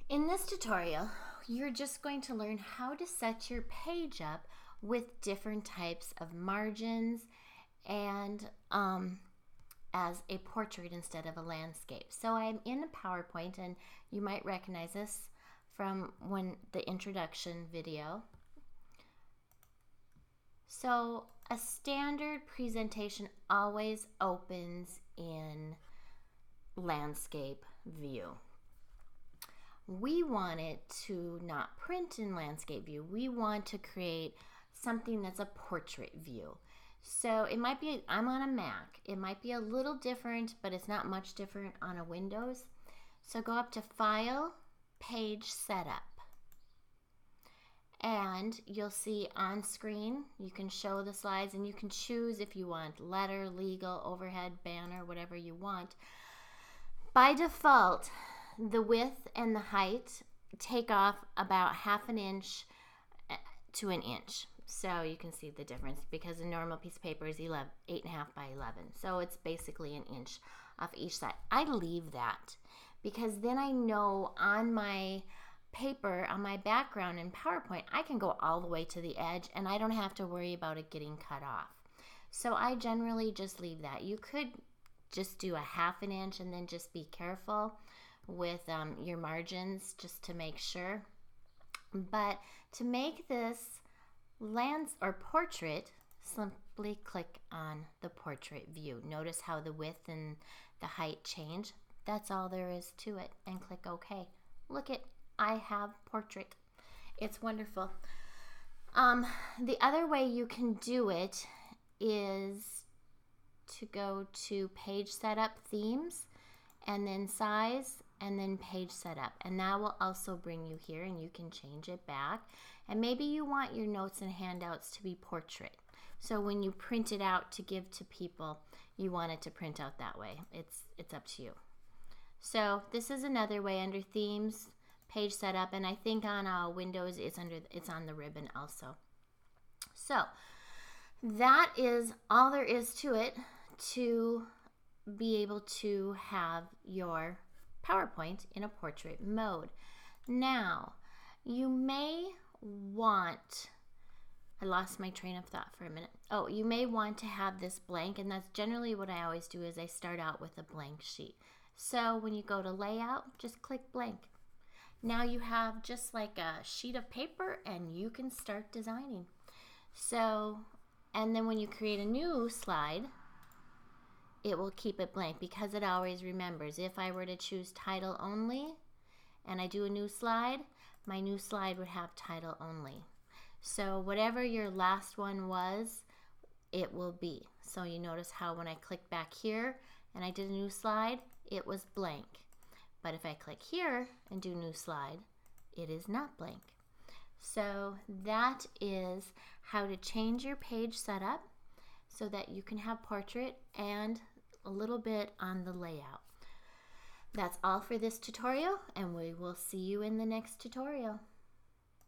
In this tutorial, you're just going to learn how to set your page up with different types of margins and as a portrait instead of a landscape. So I'm in a PowerPoint, and you might recognize this from the introduction video. So a standard presentation always opens in landscape view. We want it to not print in landscape view. We want to create something that's a portrait view. So it might be, I'm on a Mac. It might be a little different, but it's not much different on a Windows. So go up to File, Page Setup. And you'll see on screen, you can show the slides and you can choose if you want letter, legal, overhead, banner, whatever you want. By default, the width and the height take off about 1/2 inch to 1 inch. So you can see the difference because a normal piece of paper is 8.5 by 11. So it's basically 1 inch off each side. I leave that because then I know on my paper, on my background in PowerPoint, I can go all the way to the edge and I don't have to worry about it getting cut off. So I generally just leave that. You could just do 1/2 inch and then just be careful with your margins just to make sure. But to make this portrait, simply click on the portrait view. Notice how the width and the height change. That's all there is to it, and click OK. Look it, I have portrait. It's wonderful. The other way you can do it is to go to Page Setup, Themes, and then Size, and then Page Setup, and that will also bring you here, and you can change it back. And maybe you want your notes and handouts to be portrait, so when you print it out to give to people, you want it to print out that way. It's up to you. So this is another way under Themes, Page Setup, and I think on Windows it's on the ribbon also. So that is all there is to it to be able to have your PowerPoint in a portrait mode. Now, you may want, I lost my train of thought for a minute. Oh, you may want to have this blank, and that's generally what I always do is I start out with a blank sheet. So when you go to Layout, just click Blank. Now you have just like a sheet of paper and you can start designing. So, and then when you create a new slide, it will keep it blank because it always remembers. If I were to choose title only and I do a new slide, my new slide would have title only. So whatever your last one was, it will be. So you notice how when I click back here and I did a new slide, it was blank. But if I click here and do new slide, it is not blank. So that is how to change your page setup so that you can have portrait and a little bit on the layout. That's all for this tutorial, and we will see you in the next tutorial.